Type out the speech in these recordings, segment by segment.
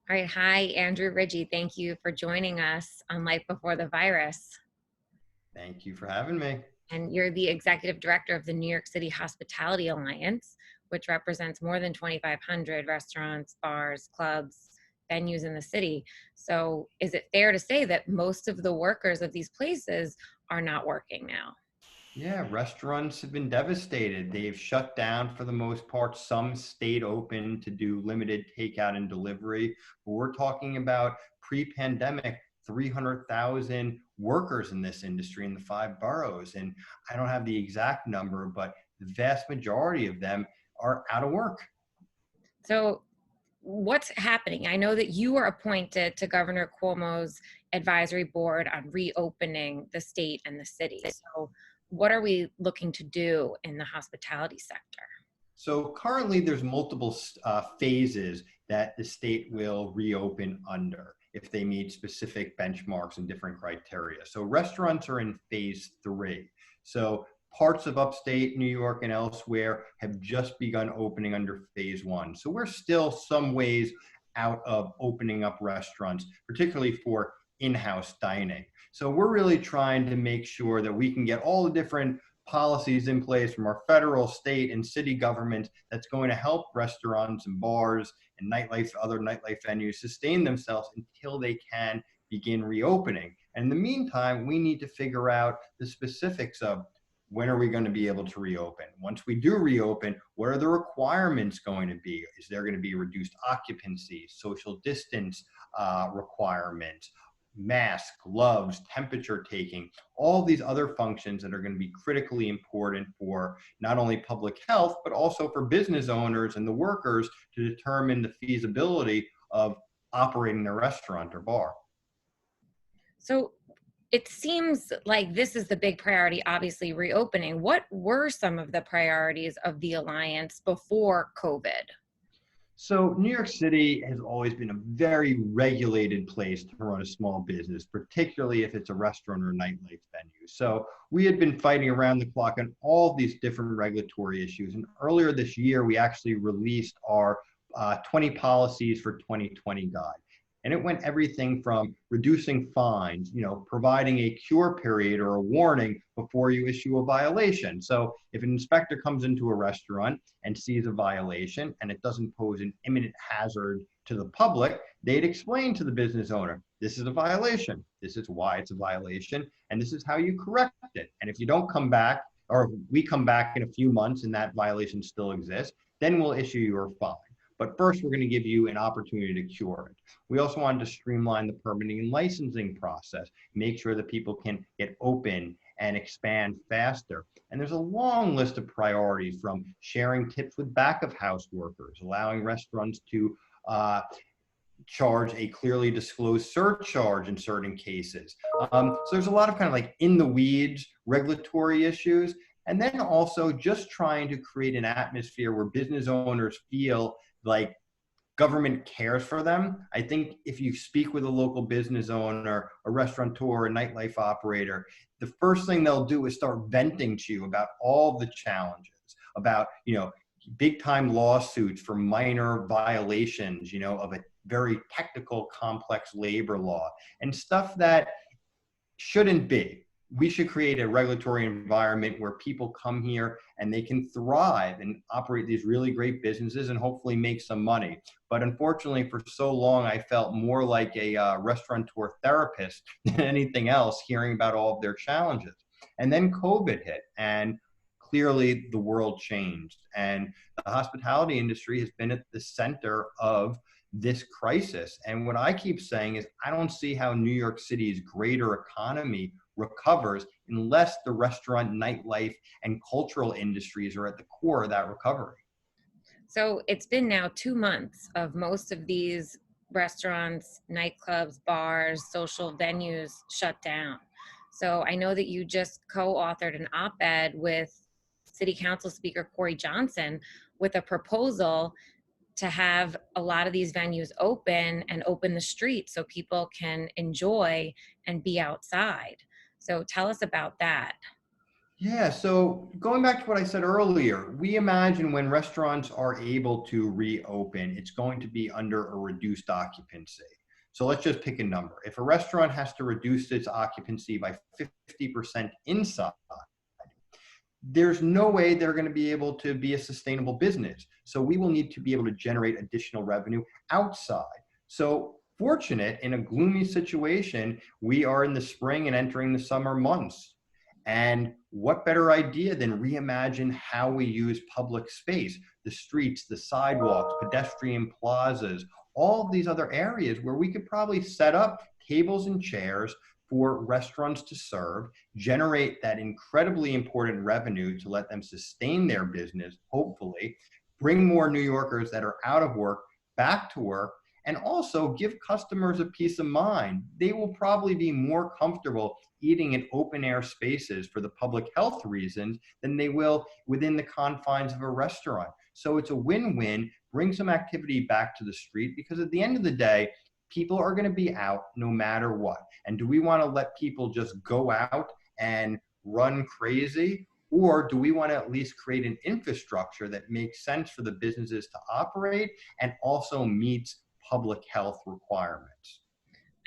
All right. Hi, Andrew Rigie. Thank you for joining us on Life Before the Virus. Thank you for having me. And you're the executive director of the New York City Hospitality Alliance, which represents more than 2,500 restaurants, bars, clubs, venues in the city. So is it fair to say that most of the workers of these places are not working now? Yeah, restaurants have been devastated. They've shut down for the most part. Some stayed open to do limited takeout and delivery. But we're talking about pre-pandemic 300,000 workers in this industry in the five boroughs. And I don't have the exact number, but the vast majority of them are out of work. So what's happening? I know that you were appointed to Governor Cuomo's advisory board on reopening the state and the city. So what are we looking to do in the hospitality sector? So currently there's multiple phases that the state will reopen under if they meet specific benchmarks and different criteria. So restaurants are in phase 3. So parts of upstate New York and elsewhere have just begun opening under phase 1. So we're still some ways out of opening up restaurants, particularly for in-house dining. So we're really trying to make sure that we can get all the different policies in place from our federal, state, and city government that's going to help restaurants and bars and nightlife, other nightlife venues sustain themselves until they can begin reopening. And in the meantime, we need to figure out the specifics of when are we going to be able to reopen? Once we do reopen, what are the requirements going to be? Is there going to be reduced occupancy, social distance requirements, masks, gloves, temperature taking, all these other functions that are going to be critically important for not only public health, but also for business owners and the workers to determine the feasibility of operating their restaurant or bar. So it seems like this is the big priority, obviously reopening. What were some of the priorities of the Alliance before COVID? So New York City has always been a very regulated place to run a small business, particularly if it's a restaurant or a nightlife venue. So we had been fighting around the clock on all these different regulatory issues. And earlier this year, we actually released our 20 policies for 2020 guide. And it went everything from reducing fines, providing a cure period or a warning before you issue a violation. So if an inspector comes into a restaurant and sees a violation and it doesn't pose an imminent hazard to the public, they'd explain to the business owner, this is a violation, this is why it's a violation, and this is how you correct it. And if you don't come back, or if we come back in a few months and that violation still exists, then we'll issue you a fine. But first, we're going to give you an opportunity to cure it. We also wanted to streamline the permitting and licensing process, make sure that people can get open and expand faster. And there's a long list of priorities, from sharing tips with back of house workers, allowing restaurants to charge a clearly disclosed surcharge in certain cases. So there's a lot of kind of like in the weeds regulatory issues. And then also just trying to create an atmosphere where business owners feel like government cares for them. I think if you speak with a local business owner, a restaurateur, a nightlife operator, the first thing they'll do is start venting to you about all the challenges, about, big time lawsuits for minor violations, of a very technical, complex labor law and stuff that shouldn't be. We should create a regulatory environment where people come here and they can thrive and operate these really great businesses and hopefully make some money. But unfortunately, for so long, I felt more like a restaurateur therapist than anything else, hearing about all of their challenges. And then COVID hit, and clearly the world changed. And the hospitality industry has been at the center of this crisis. And what I keep saying is, I don't see how New York City's greater economy recovers unless the restaurant, nightlife, and cultural industries are at the core of that recovery. So it's been now 2 months of most of these restaurants, nightclubs, bars, social venues shut down. So I know that you just co-authored an op-ed with City Council Speaker Corey Johnson with a proposal to have a lot of these venues open and open the streets so people can enjoy and be outside. So tell us about that. Yeah, so going back to what I said earlier, we imagine when restaurants are able to reopen, it's going to be under a reduced occupancy. So let's just pick a number. If a restaurant has to reduce its occupancy by 50% inside, there's no way they're going to be able to be a sustainable business. So we will need to be able to generate additional revenue outside. So fortunate in a gloomy situation, we are in the spring and entering the summer months. And what better idea than reimagine how we use public space, the streets, the sidewalks, pedestrian plazas, all of these other areas where we could probably set up tables and chairs for restaurants to serve, generate that incredibly important revenue to let them sustain their business, hopefully, bring more New Yorkers that are out of work back to work, and also give customers a peace of mind. They will probably be more comfortable eating in open air spaces for the public health reasons than they will within the confines of a restaurant. So it's a win-win, bring some activity back to the street, because at the end of the day, people are going to be out no matter what. And do we want to let people just go out and run crazy? Or do we want to at least create an infrastructure that makes sense for the businesses to operate and also meets public health requirements?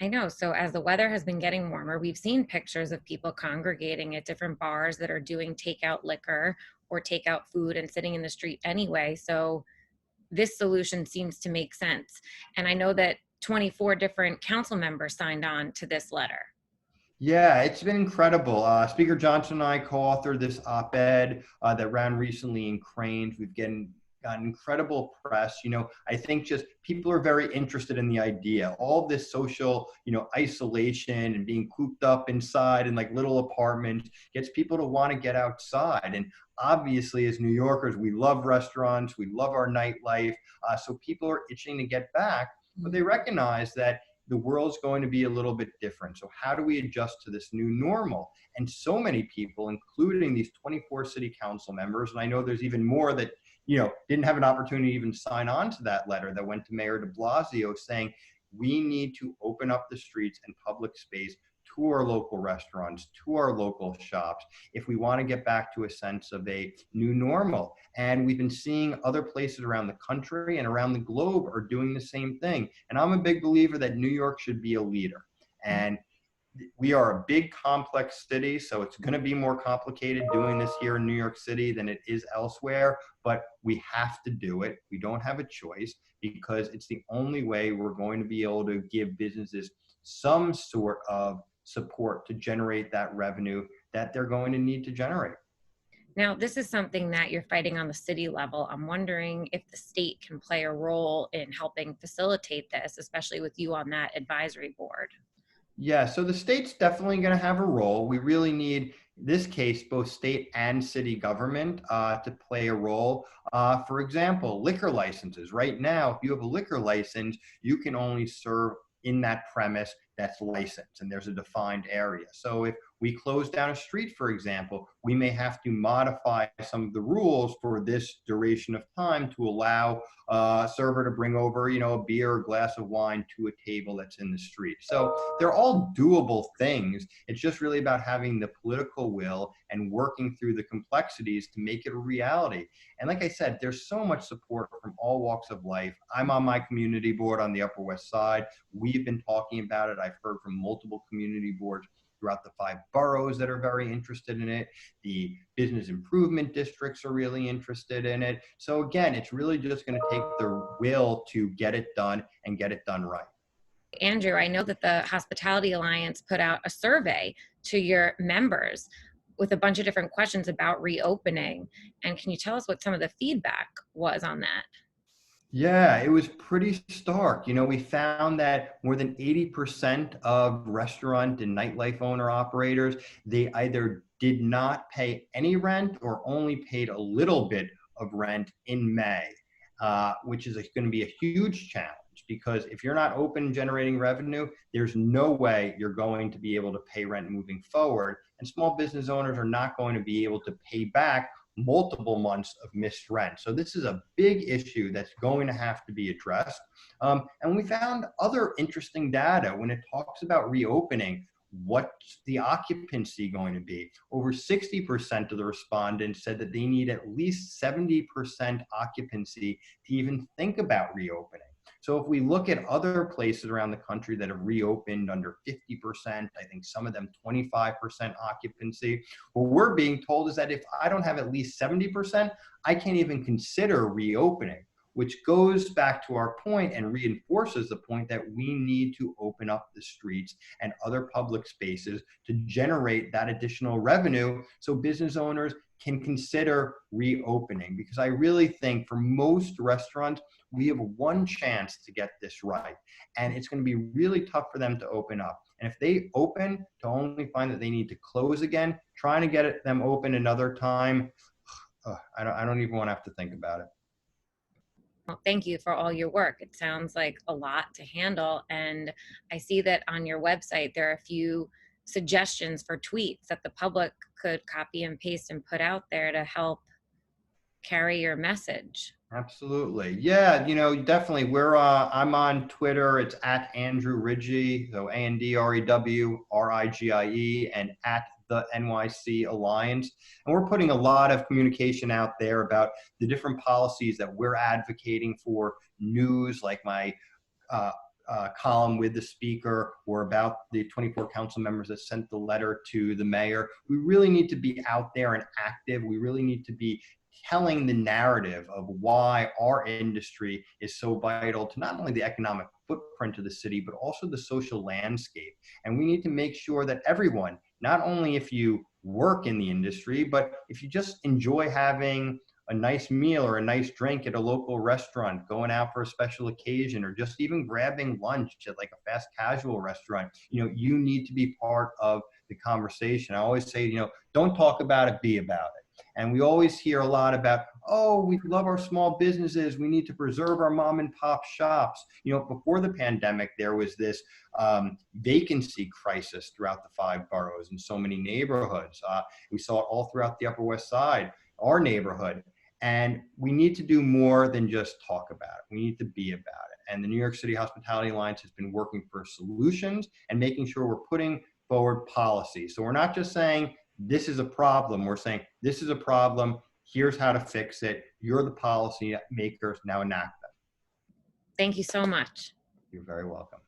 I know. So as the weather has been getting warmer, we've seen pictures of people congregating at different bars that are doing takeout liquor or takeout food and sitting in the street anyway. So this solution seems to make sense. And I know that 24 different council members signed on to this letter. Yeah, it's been incredible. Speaker Johnson and I co-authored this op-ed that ran recently in Cranes. We've gotten incredible press. I think just people are very interested in the idea. All of this social, isolation and being cooped up inside in like little apartments gets people to want to get outside. And obviously, as New Yorkers, we love restaurants, we love our nightlife. So people are itching to get back, but they recognize that the world's going to be a little bit different. So how do we adjust to this new normal? And so many people, including these 24 city council members, and I know there's even more that didn't have an opportunity to even sign on to that letter that went to Mayor de Blasio saying we need to open up the streets and public space to our local restaurants, to our local shops, if we want to get back to a sense of a new normal. And we've been seeing other places around the country and around the globe are doing the same thing. And I'm a big believer that New York should be a leader. And we are a big complex city, so it's going to be more complicated doing this here in New York City than it is elsewhere, but we have to do it. We don't have a choice because it's the only way we're going to be able to give businesses some sort of support to generate that revenue that they're going to need to generate. Now, this is something that you're fighting on the city level. I'm wondering if the state can play a role in helping facilitate this, especially with you on that advisory board. Yeah, so the state's definitely going to have a role. We really need, in this case, both state and city government to play a role. For example, liquor licenses. Right now, if you have a liquor license, you can only serve in that premise that's licensed, and there's a defined area. So if we close down a street, for example, we may have to modify some of the rules for this duration of time to allow a server to bring over, a beer or glass of wine to a table that's in the street. So they're all doable things. It's just really about having the political will and working through the complexities to make it a reality. And like I said, there's so much support from all walks of life. I'm on my community board on the Upper West Side. We've been talking about it. I've heard from multiple community boards throughout the 5 boroughs that are very interested in it. The business improvement districts are really interested in it. So again, it's really just going to take the will to get it done and get it done right. Andrew, I know that the Hospitality Alliance put out a survey to your members with a bunch of different questions about reopening. And can you tell us what some of the feedback was on that? Yeah, it was pretty stark. We found that more than 80% of restaurant and nightlife owner operators, they either did not pay any rent or only paid a little bit of rent in May, which is going to be a huge challenge because if you're not open generating revenue, there's no way you're going to be able to pay rent moving forward. And small business owners are not going to be able to pay back multiple months of missed rent. So this is a big issue that's going to have to be addressed. And we found other interesting data when it talks about reopening. what's the occupancy going to be? Over 60% of the respondents said that they need at least 70% occupancy to even think about reopening. So if we look at other places around the country that have reopened under 50%, I think some of them 25% occupancy, what we're being told is that if I don't have at least 70%, I can't even consider reopening, which goes back to our point and reinforces the point that we need to open up the streets and other public spaces to generate that additional revenue so business owners can consider reopening. Because I really think for most restaurants, we have one chance to get this right. And it's going to be really tough for them to open up. And if they open to only find that they need to close again, trying to get them open another time, I don't even want to have to think about it. Well, thank you for all your work. It sounds like a lot to handle. And I see that on your website, there are a few suggestions for tweets that the public could copy and paste and put out there to help carry your message. Absolutely. Yeah, definitely. I'm on Twitter. It's at Andrew Rigie, so AndrewRewie, and at the NYC Alliance. And we're putting a lot of communication out there about the different policies that we're advocating for, news like my column with the speaker, or about the 24 council members that sent the letter to the mayor. We really need to be out there and active. We really need to be telling the narrative of why our industry is so vital to not only the economic footprint of the city, but also the social landscape. And we need to make sure that everyone, not only if you work in the industry, but if you just enjoy having a nice meal or a nice drink at a local restaurant, going out for a special occasion, or just even grabbing lunch at like a fast casual restaurant, you need to be part of the conversation. I always say, don't talk about it, be about it. And we always hear a lot about, oh, we love our small businesses. We need to preserve our mom and pop shops. Before the pandemic, there was this vacancy crisis throughout the 5 boroughs in so many neighborhoods. We saw it all throughout the Upper West Side, our neighborhood. And we need to do more than just talk about it. We need to be about it. And the New York City Hospitality Alliance has been working for solutions and making sure we're putting forward policy. So we're not just saying, this is a problem. We're saying, this is a problem. Here's how to fix it. You're the policy makers. Now enact them. Thank you so much. You're very welcome.